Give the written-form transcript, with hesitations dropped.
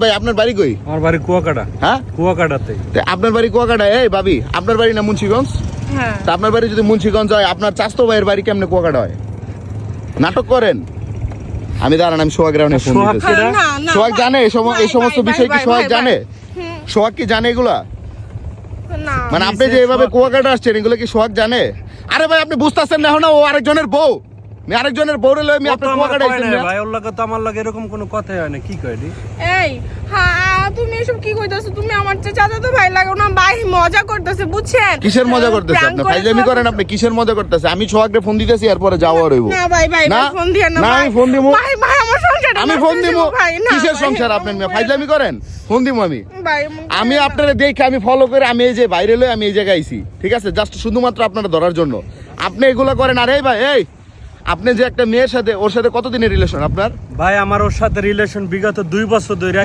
ভাই আপনার বাড়ি কই? আমার বাড়ি কুয়াকাটা। হ্যাঁ, কুয়াকাটাতে। আপনার বাড়ি কুয়াকাটা? এই ভাবি, আপনার বাড়ি না মুন্সিগঞ্জ? হ্যাঁ। তা আপনার বাড়ি যদি মুন্সিগঞ্জ হয়, আপনার চাচতো ভাইয়ের বাড়ি কেমনে কুয়াকাটা হয়? নাটক করেন। আমি দাঁড়ান, আমি সোহাগ রাউনে ফোন দিতেছি। সোহাগ জানে এই সমস্ত বিষয় কি সোহাগ জানে? সোহাগ কি জানে এগুলা? মানে আপনি যে এভাবে কুয়াকাটা আসছেন, এগুলো কি সোহাগ জানে? আরে ভাই আপনি বুঝতেছেন না, এখন ও আরেকজনের বউ, আমি আরেকজনের বউরে লই আমি আপনার কুয়াকাটা আইছেন না ভাই। ওর লাগে তো আমার লাগে এরকম কোনো কথাই হয় না। কি কয় দি? এই হ্যাঁ, তুমি এসব কি কইতাছো? তুমি আমার চাচাতো ভাই লাগো না, ভাই মজা করতেছে বুঝছেন? কিসের মজা করতেছে আপনি? ফাইজলামি করেন আপনি? কিসের মজা করতেছে? আমি সোহাগরে ফোন দিতেছি, এরপরে যাওয়া রইব না ভাই ভাই না ফোন দিয়েন না। না, আমি ফোন দিমু। ভাই ভাই আমার সংসারটা আমি নষ্ট ফোন হয়ে দিমু। যাবে ভাই, না কিসের ভাই, সংসার আপনার? ফাইজলামি করেন, ফোন দিমু আমি। ভাই আমি আপনারা দেখে আমি ফলো করে আমি এই যে বাইরে লই আমি এই জায়গায় আইছি, ঠিক আছে? জাস্ট শুধুমাত্র আপনারা ধরার জন্য আপনি এগুলো করেন। আর এই ভাই, এই আপনি যে একটা মেয়ের সাথে, ওর সাথে কতদিনের রিলেশন আপনার? ভাই আমার ওর সাথে রিলেশন বিগত 2 বছর ধরে।